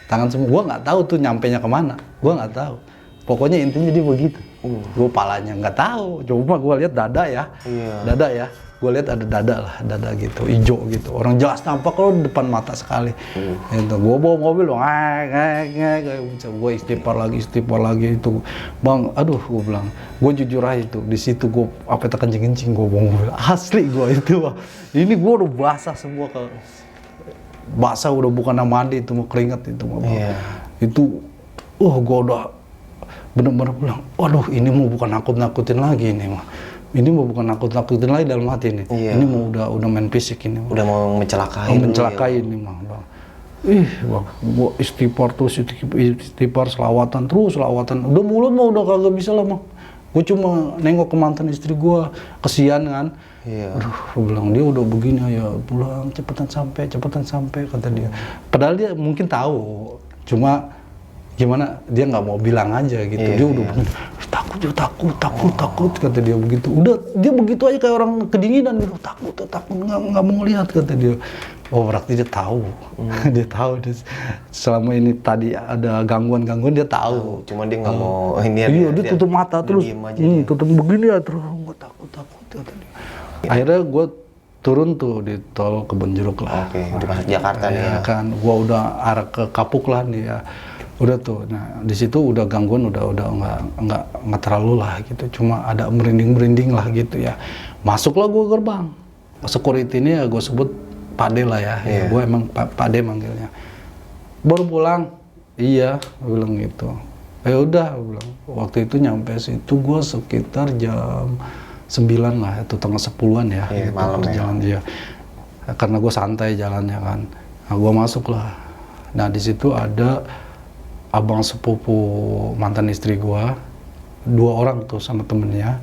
Tangan semua. Gue nggak tahu tuh nyampenya kemana. Gue nggak tahu. Pokoknya intinya dia begitu. Gue palanya nggak tahu. Cuma gue lihat dada ya. Iya. Dada ya. Gue lihat ada dada gitu, hijau gitu. Orang jelas nampak kalau depan mata sekali. Gitu. Gue bawa mobil, gue istighfar lagi itu, bang. Aduh, gue bilang, gue jujur aja itu. Di situ gue kencing gue bawa mobil. Asli gue itu, bang. Ini gue udah basah semua basah udah bukan mandi itu mau keringat itu, bang. Yeah. Itu, gue udah bener-bener bilang, waduh, ini mau bukan nakut-nakutin lagi ini, mah. Ini mau bukan nakut-nakutin lagi dalam hati ini. Iya. Ini mau udah main fisik ini. Udah mau mencelakai. Mencelakai ini mah, bang. Bang, gua istighfar terus, istighfar selawatan. Udah mulut mah udah kagak bisa lah, bang. Gua cuma nengok ke mantan istri gua, kesian kan. Iya. Aduh, gua bilang dia udah begini ya, pulang cepetan sampai kata dia. Padahal dia mungkin tahu, cuma gimana dia nggak mau bilang aja gitu. Dia udah takut kata dia begitu. Udah dia begitu aja kayak orang kedinginan gitu. Takut nggak mau lihat kata dia. Oh berarti dia tahu. Dia tahu selama ini tadi ada gangguan dia tahu. Cuma dia nggak mau ini. Iya dia tutup mata terus. Tutup begini ya terus. Gue takut kata dia. Akhirnya gue turun tuh di tol Kebonjeruk lah. Oke, di Jakarta nih ya. Kan gua udah arah ke Kapuk lah nih ya. Udah tuh, nah di situ udah gangguan udah nggak terlalu lah gitu, cuma ada merinding lah gitu ya. Masuklah gue gerbang, security ini ya gue sebut Pak De lah ya, gue emang Pak De manggilnya. Baru pulang, iya, gue bilang gitu. Udah, gue bilang. Waktu itu nyampe situ gue sekitar jam 9 lah, itu tengah 10-an ya. Gitu, malam jalan dia. Karena gue santai jalannya kan, nah gue masuk lah. Nah di situ ada abang sepupu mantan istri gua, 2 orang tuh sama temennya.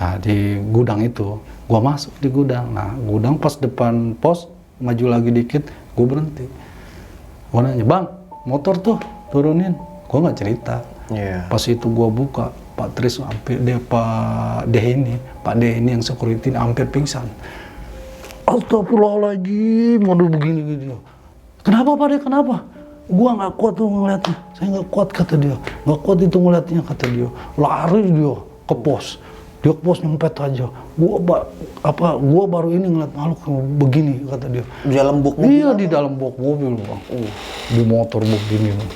Nah, di gudang itu, gua masuk di gudang. Nah, gudang pas depan pos, maju lagi dikit, gua berhenti. Gua nanya, bang, motor tuh turunin. Gua nggak cerita. Pas itu gua buka, Pak Tris hampir Pak D ini yang security hampir pingsan. Astagfirullahaladzim, waduh begini gitu. Kenapa Pak De, kenapa? Gua nggak kuat tuh ngeliatnya, saya nggak kuat kata dia, nggak kuat itu ngeliatnya kata dia. Lari dia ke pos, dia ke pos nyempet aja. Gua baru ini ngeliat makhluk begini kata dia. Di dalam box mobil? Iya, di dalam box mobil Bang. Di motor begini Bang.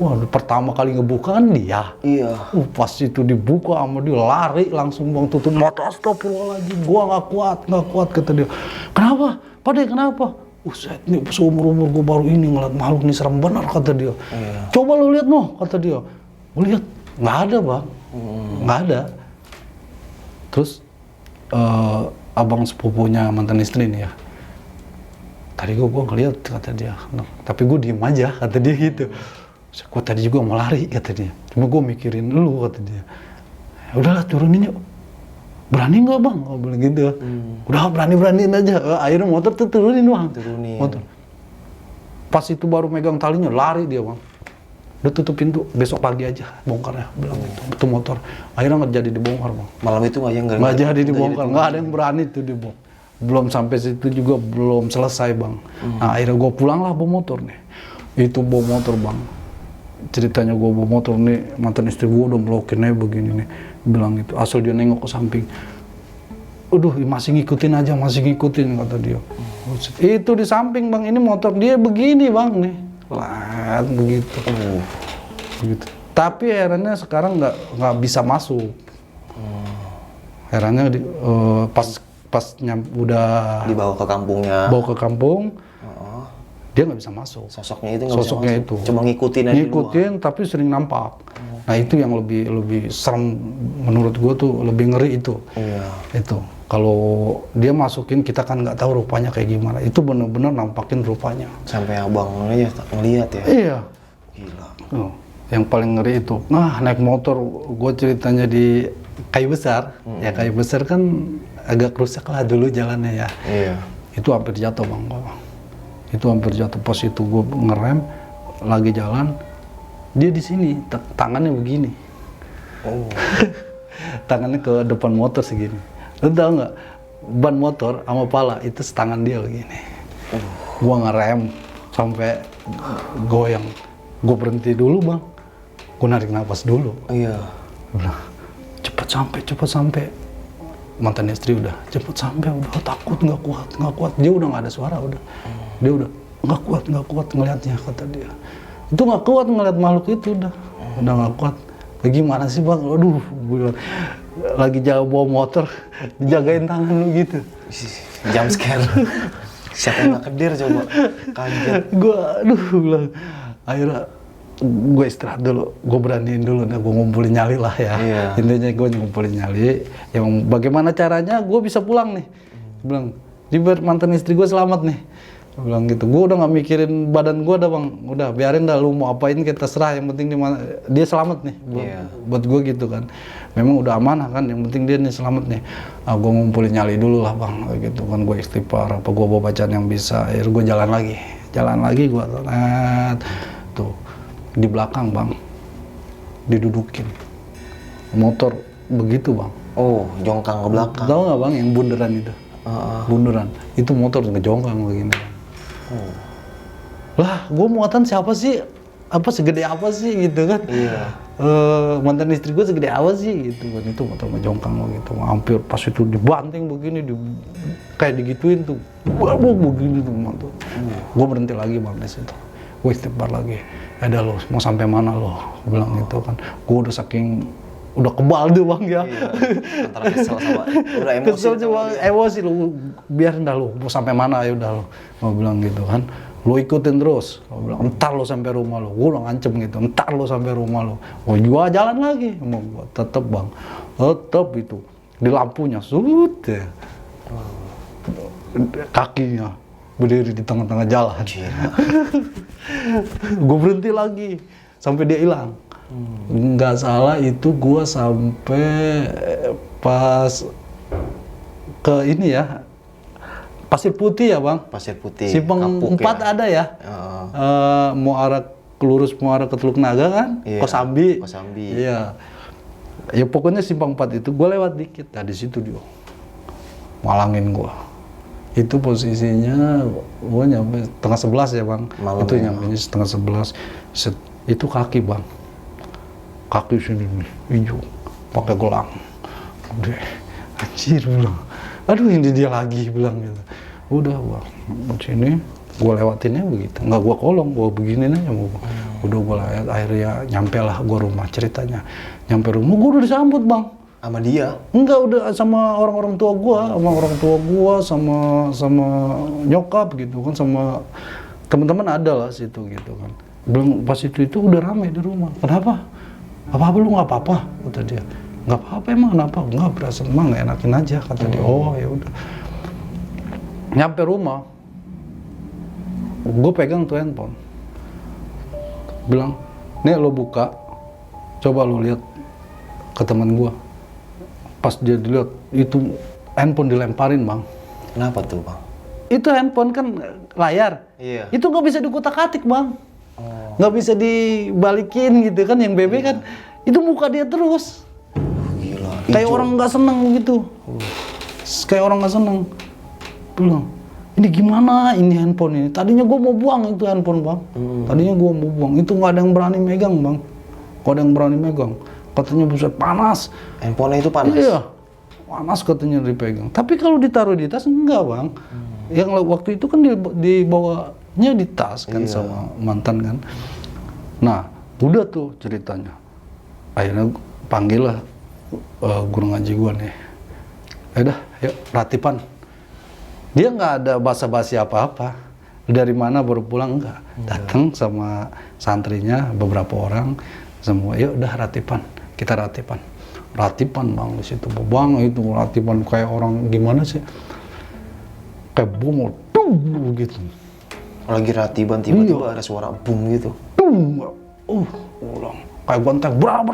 Wah, pertama kali ngebuka kan dia. Iya. Pas itu dibuka sama dia, lari langsung Bang, tutup mata. Astagfirullahaladzim, gua nggak kuat kata dia. Kenapa? Pak De, kenapa? Set nih, seumur-umur gua baru ini ngeliat makhluk nih, serem benar kata dia. Coba lu lihat noh kata dia. Gua lihat, nggak ada Bang, nggak ada. Terus abang sepupunya mantan istri nih ya. Tadi gua ngeliat kata dia, nah, tapi gua diem aja kata dia gitu. Gua tadi juga mau lari kata dia, cuma gua mikirin lu kata dia. Ya udahlah turunin yuk. Berani nggak Bang? Gua bilang gitu. Udah beraniin aja. Akhirnya motor tuh turunin Bang. Motor. Pas itu baru megang talinya, lari dia Bang. Udah tutup pintu, besok pagi aja bongkar ya, bilang gitu. Itu motor. Akhirnya nggak jadi dibongkar Bang. Malam itu nggak jadi dibongkar, nggak ada yang berani tuh dibongkar. Belum sampai situ juga belum selesai Bang. Nah akhirnya gue pulang lah bawa motor nih. Itu bawa motor Bang. Ceritanya gue bawa motor nih, mantan istri gue udah melokin aja begini nih. Bilang gitu, asal dia nengok ke samping. Aduh, masih ngikutin aja, kata dia. Itu di samping Bang, ini motor dia begini Bang nih. Lah, begitu. Begitu. Tapi herannya sekarang nggak bisa masuk. Herannya udah dibawa ke kampungnya. Bawa ke kampung. Dia nggak bisa masuk. Sosoknya itu cuma ngikutin aja. Tapi sering nampak. Nah itu yang lebih serem menurut gue tuh, lebih ngeri itu. Iya. Itu kalau dia masukin, kita kan nggak tahu rupanya kayak gimana. Itu benar-benar nampakin rupanya. Sampai abang aja ngeliat ya. Iya. Gila. Yang paling ngeri itu. Nah naik motor, gue ceritanya di Kayu Besar. Ya Kayu Besar kan agak rusak lah dulu jalannya ya. Iya. Itu hampir jatuh Bang. Itu hampir jatuh. Pas itu gue ngerem lagi jalan, dia di sini tangannya begini. Tangannya ke depan motor segini. Lu tau nggak, ban motor sama pala itu setangan dia begini. Gua ngerem sampai goyang. Gue berhenti dulu Bang, gue narik nafas dulu. Iya. Bilang cepet sampai. Mantan istri udah cepet sampai, udah takut, nggak kuat. Dia udah nggak ada suara, udah. Dia udah nggak kuat ngelihatnya kata dia. Itu nggak kuat ngelihat makhluk itu, udah nggak kuat. Gimana sih Bang? Aduh, gue lagi jauh bawa motor, dijagain tangan lu gitu. Jump scare. Siapa yang nggak kedir coba? Kaget. Gue bilang, akhirnya gue istirahat dulu, gue beraniin dulu, gue ngumpulin nyali lah ya. Iya. Intinya gue ngumpulin nyali, yang bagaimana caranya gue bisa pulang nih. Bilang, biar mantan istri gue selamat nih. Gue bilang gitu, gue udah gak mikirin badan gue dah Bang, udah biarin dah lu mau apain kita serah, yang penting dia selamat nih. Buat gue gitu kan, memang udah amanah kan, yang penting dia nih selamat nih. Gue ngumpulin nyali dulu lah Bang, gitu kan, gue istighfar, gue bawa bacaan yang bisa. Akhirnya gue jalan lagi gue tuh di belakang Bang, didudukin motor begitu Bang. Oh, jongkang ke belakang. Tahu nggak Bang yang bunderan itu? Bunderan itu motor ngejongkang begini. Lah, gue muatan siapa sih? Segede apa sih gitu kan? Iya. Mantan istri gue segede apa sih gitu kan? Itu motor ngejongkang gitu. Hampir pas itu dibanting begini, kayak digituin tuh. Babuk begini tuh motor. Gue berhenti lagi Bang di situ. Gue istighfar lagi. Ada lo, mau sampai mana lo? Gue bilang gitu kan. Gue udah kebal tuh Bang ya. Iya, antara kesel sama udah emosi. Kesel cuma emosi lu, biarin dah lu, mau sampai mana ya udah lu. Gue bilang gitu kan. Lu ikutin terus. Gue bilang entar lu sampai rumah lu. Gue udah ngancem gitu, entar lu sampai rumah lu. Gue juga jalan lagi. Gue tetep Bang. Tetep itu. Di lampunya sut ya. Kakinya berdiri di tengah-tengah jalan. Gue berhenti lagi sampai dia hilang. Nggak salah itu gua sampai pas ke ini ya, Pasir Putih ya Bang. Pasir Putih. Simpang 4 ya? Ada ya. Mau arah ke Teluk Naga kan? Iya, Kosambi. Iya. Ya pokoknya Simpang 4 itu gua lewat dikit. Nah di situ dia. malangin gua. Itu posisinya gua nyampe setengah 11 ya bang. Malam Itu ya? nyampe setengah 11. Itu kaki bang, kaki sini nih hijau, pakai gelang. Udah, anjir bilang, aduh ini dia lagi bilang gitu. Udah bang, sini gua lewatinnya begitu, nggak gua kolong, gua beginin aja mau. Udah gua lewat, akhirnya nyampe lah gua rumah ceritanya. Nyampe rumah gua udah disambut bang. Sama dia? Enggak, udah sama orang-orang tua gua, sama nyokap gitu kan, sama teman-teman ada lah situ gitu kan. Belum pas itu udah rame di rumah. Kenapa? Apa lu nggak apa-apa? Kata dia. Nggak apa-apa emang kenapa? Nggak berasa emang nggak enakin aja kata dia. Oh ya udah. Nyampe rumah, gue pegang tuh handphone. Bilang, nih lo buka, coba lo lihat ke teman gua. Pas dia dilihat itu handphone dilemparin bang. Kenapa tuh bang? Itu handphone kan layar. Iya. Itu nggak bisa dikutak-atik bang. Nggak bisa dibalikin gitu kan. Yang BB kan itu muka dia terus. Gila. Kayak Ijo. orang nggak seneng gitu. Kayak orang nggak seneng. Bilang, ini gimana ini handphone ini? Tadinya gua mau buang itu handphone bang. Tadinya gua mau buang. Itu nggak ada yang berani megang bang. Nggak ada yang berani megang. Katanya buset panas. Handphonenya itu panas? Iya, panas katanya dipegang. Tapi kalau ditaruh di tas enggak bang. Yang waktu itu kan dibawanya di tas kan sama mantan kan. Nah, udah tuh ceritanya. Akhirnya panggil lah guru ngaji gua nih. Udah, yuk ratipan. Dia nggak ada basa-basi apa-apa. Dari mana baru pulang enggak. Datang sama santrinya beberapa orang semua. Yuk udah ratipan. Kita ratipan bang di situ bang, itu ratipan kayak orang gimana sih, kayak bom tuh gitu. Lagi ratiban tiba-tiba ada suara boom gitu. Ulang kayak gontek berak.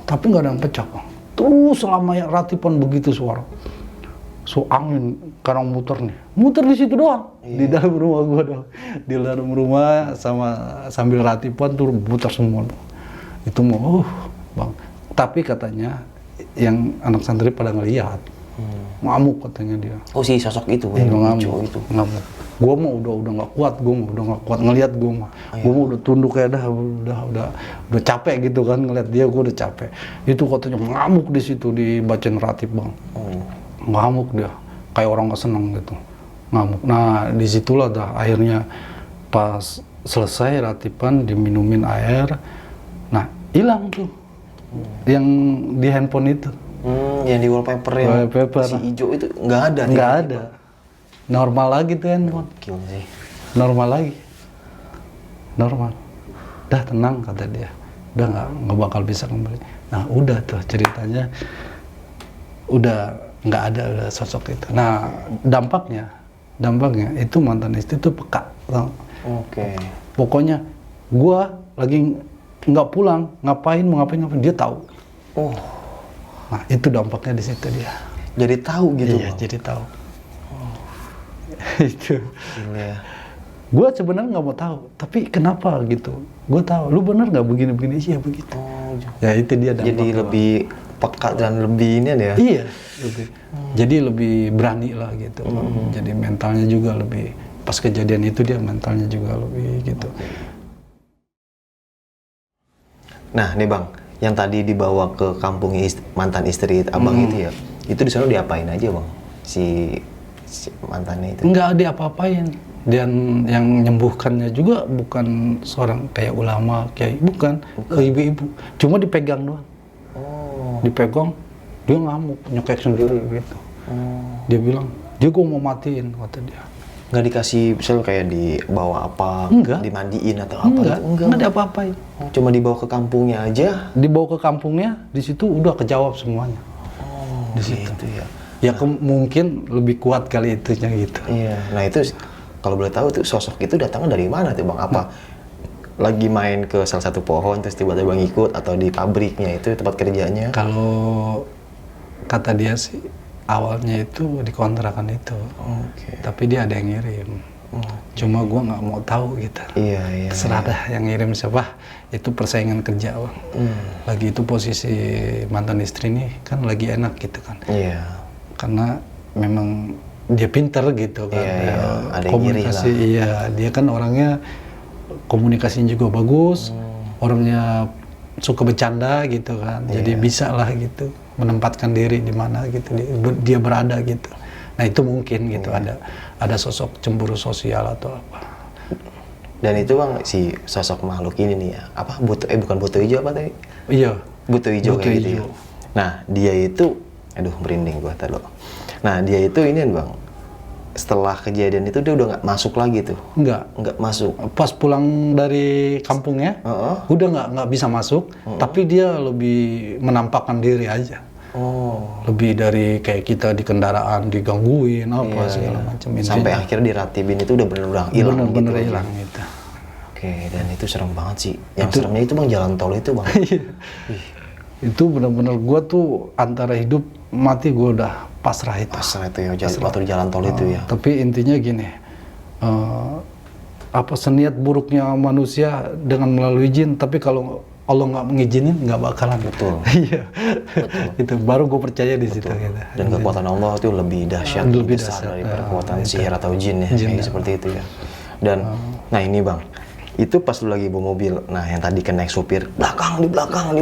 Tapi nggak ada yang pecah bang. Terus selama ya ratipan begitu suara. So angin karang muter di situ doang. Di dalam rumah gua doang. Di dalam rumah sambil ratipan tuh muter semua. Itu mau bang, tapi katanya yang anak santri pada ngelihat ngamuk katanya dia. Oh si sosok itu Iya, yang hijau ngamuk itu. Gua mah udah nggak kuat, ngelihat gua mah udah tunduk kayak udah capek gitu kan ngelihat dia. Gua udah capek. Itu katanya ngamuk di situ dibacain ratib bang. Ngamuk dia kayak orang nggak seneng gitu, ngamuk. Nah disitulah dah akhirnya pas selesai ratiban diminumin air. Nah, hilang tuh yang di handphone itu. Yang di wallpaper yang Wallpaper. si hijau itu nggak ada. Nggak ada. Normal lagi tuh handphone. Gila sih. Normal lagi. Normal. Dah tenang kata dia. Udah nggak bakal bisa kembali. Nah, udah tuh ceritanya. Udah nggak ada udah sosok itu. Nah, dampaknya itu mantan istri tuh peka. Oke. Pokoknya gua lagi nggak pulang, mau ngapain dia tahu. Oh, Nah itu dampaknya di situ dia. jadi tahu gitu Iya, bang? jadi tahu. Itu. Gila ya. Gue sebenarnya nggak mau tahu, tapi kenapa gitu? Gue tahu. Lu bener nggak begini-begini? Iya begitu. Oh, Ya itu dia dampaknya. jadi lebih peka dan lebih ini ya? Iya. Lebih. Jadi lebih berani lah gitu. Jadi mentalnya juga lebih. Pas kejadian itu dia mentalnya juga lebih gitu. Nah nih bang, yang tadi dibawa ke kampungnya mantan istri abang itu ya, itu di sana diapain aja bang? Si mantannya itu? Nggak diapa-apain. Dan yang menyembuhkannya juga bukan seorang kayak ulama, kayak bukan. Ibu-ibu. Cuma dipegang doang. Oh. Dipegang, dia ngamuk, nyekek sendiri gitu. Dia bilang, dia gua mau matiin, kata dia. Nggak dikasih misalnya kayak dibawa apa? Enggak. Dimandiin atau apa? Enggak, gitu? enggak diapa-apain. Oh, cuma dibawa ke kampungnya aja? Dibawa ke kampungnya, di situ udah kejawab semuanya. Oh, Di situ. gitu ya. Ya mungkin lebih kuat kali itunya gitu. Iya, nah itu kalau boleh tahu tuh sosok itu datangnya dari mana tuh bang? Apa lagi main ke salah satu pohon terus tiba-tiba ngikut atau di pabriknya itu tempat kerjanya? Kalau kata dia sih awalnya itu di kontrakan itu. Oke. Tapi dia ada yang ngirim. Cuma gua nggak mau tahu gitu. Iya, iya. Terserah dah yang ngirim siapa. Itu persaingan kerja bang. Lagi itu posisi mantan istri nih kan lagi enak gitu kan. Iya. karena memang dia pinter gitu kan. ada yang iri Komunikasi, iya, dia kan orangnya komunikasinya juga bagus, orangnya suka bercanda gitu kan, jadi bisa lah gitu menempatkan diri di mana gitu dia berada gitu. Nah itu mungkin gitu ada sosok cemburu sosial atau apa. Dan itu Bang, si sosok makhluk ini nih ya, apa bukan buto hijau apa tadi? Iya. Buto hijau Buto kayak gitu ya. hijau. Nah dia itu, aduh merinding gua tadi. Nah dia itu ini Bang, setelah kejadian itu dia udah nggak masuk lagi tuh. Nggak masuk. Pas pulang dari kampungnya, udah nggak bisa masuk, tapi dia lebih menampakkan diri aja. Lebih dari kayak kita di kendaraan digangguin apa segala macam. Sampai akhirnya diratibin itu udah bener-bener hilang. Bener-bener gitu hilang gitu. Oke, dan itu serem banget sih. Yang seremnya itu Bang jalan tol itu Bang. Itu bener-bener gua tuh antara hidup mati gua udah pasrah itu. Pasrah itu ya, waktu di jalan tol itu ya. Tapi intinya gini, apa seniat buruknya manusia dengan melalui jin, tapi kalau Allah nggak mengizinin nggak bakalan. Betul. Iya. Itu baru gue percaya di situ. Gitu. Dan kekuatan Allah itu lebih dahsyat, lebih besar daripada kekuatan sihir atau jin ya, kayak seperti itu ya. Dan nah ini Bang, itu pas lu lagi bawa mobil, nah yang tadi kan naik supir, di belakang.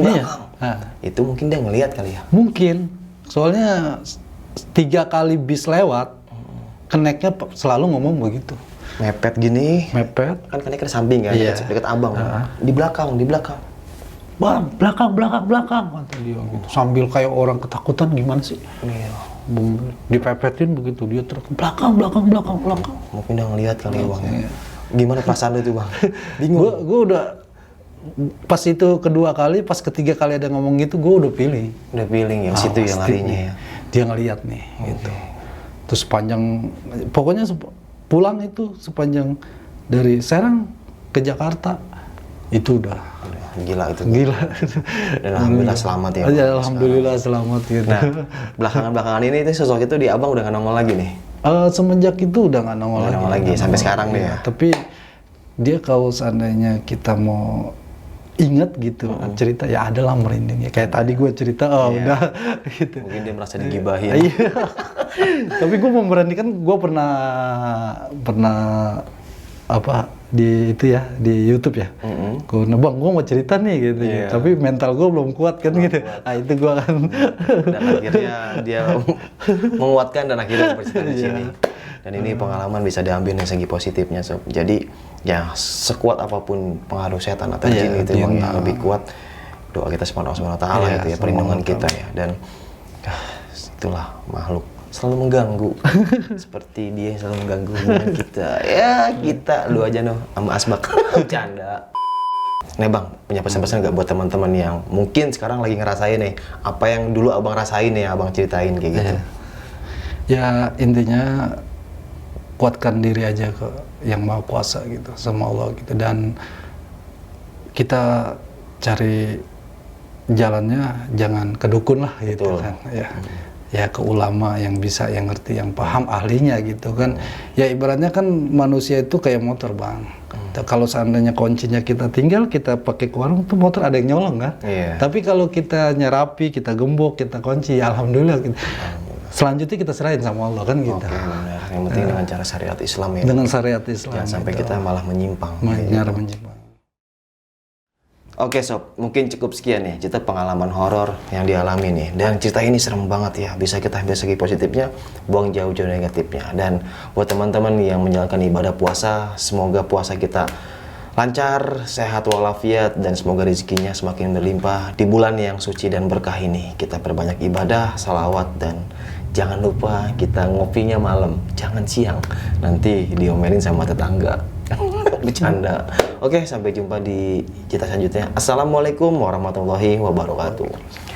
Itu mungkin dia ngelihat kali ya? Mungkin, soalnya 3 kali bis lewat, keneknya selalu ngomong begitu. Mepet gini, Mepet. kan keneknya ke samping kan, dekat abang, di belakang. Bang, belakang, kata dia gitu. Sambil kayak orang ketakutan gimana sih? Iya. Dipepetin begitu, dia teriak, belakang. Mungkin dia ngelihat kali ya Bang. Gimana perasaan lu itu Bang? Bingung. Gue udah, pas itu kedua kali, pas ketiga kali ada ngomong gitu, gue udah pilih. Udah feeling ya, situ yang larinya ya. Dia ngeliat nih, gitu. Terus sepanjang, pokoknya pulang itu sepanjang dari Serang ke Jakarta, itu udah gila itu. Gila. Dan alhamdulillah selamat ya. Alhamdulillah selamat gitu. Nah, belakangan ini sosok itu di abang udah nggak nongol lagi nih. Semenjak itu udah nggak nongol lagi. Sampai sekarang nih ya. Tapi dia kalau seandainya kita mau inget gitu cerita, ya adalah merinding ya. Kayak tadi gue cerita, udah gitu. Mungkin dia merasa digibahin. Iya. Tapi gue memberanikan, gue pernah apa di itu ya, di YouTube ya. Gue bang, gue mau cerita nih gitu. Tapi mental gue belum kuat kan gitu. Nah itu gue kan. Dan akhirnya dia menguatkan dan akhirnya bercerita di sini. Dan ini pengalaman bisa diambil dari segi positifnya Sob. Jadi ya sekuat apapun pengaruh setan atau jin itu Bang, yang lebih kuat doa kita subhanahu wa ta'ala itu ya, perlindungan kita ya. Dan itulah makhluk selalu mengganggu seperti dia yang selalu mengganggu hubungan kita. Ya kita lu aja sama Asbak bercanda. Nih Bang, punya pesan-pesan nggak buat teman-teman yang mungkin sekarang lagi ngerasain nih apa yang dulu abang rasain ya, abang ceritain kayak gitu. Ya intinya kuatkan diri aja ke yang Maha Kuasa gitu, sama Allah gitu, dan kita cari jalannya jangan ke dukun lah gitu. Betul. Kan ya ke ulama yang bisa, yang ngerti, yang paham, ahlinya gitu kan. Ya ibaratnya kan manusia itu kayak motor Bang. Kalau seandainya kuncinya kita tinggal, kita pakai ke warung tuh motor ada yang nyolong kan. Tapi kalau kita nyerapi, kita gembok, kita kunci, ya alhamdulillah gitu. Selanjutnya kita serahin sama Allah kan gitu. Benar. Yang penting dengan cara syariat Islam ya. Dengan syariat Islam. Jangan sampai kita malah menyimpang. Menyimpang. Oke Sob, mungkin cukup sekian ya cerita pengalaman horor yang dialami nih. Dan cerita ini serem banget ya, bisa kita ambil segi positifnya, buang jauh-jauh negatifnya. Dan buat teman-teman yang menjalankan ibadah puasa, semoga puasa kita lancar, sehat walafiat, dan semoga rezekinya semakin berlimpah di bulan yang suci dan berkah ini. Kita perbanyak ibadah, salawat, dan jangan lupa kita ngopinya malam, jangan siang. Nanti diomelin sama tetangga. Bercanda. Oke, sampai jumpa di cerita selanjutnya. Assalamualaikum warahmatullahi wabarakatuh.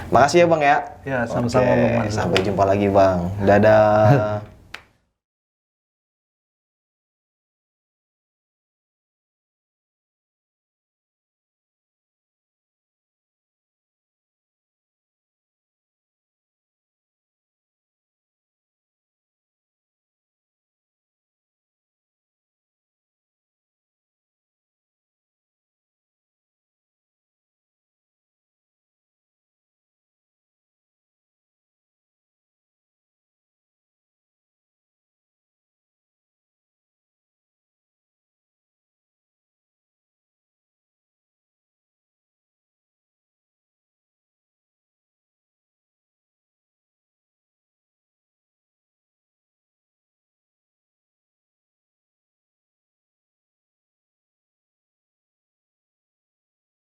Makasih ya Bang ya. Ya, sama-sama Bang. Sampai jumpa lagi Bang. Dadah.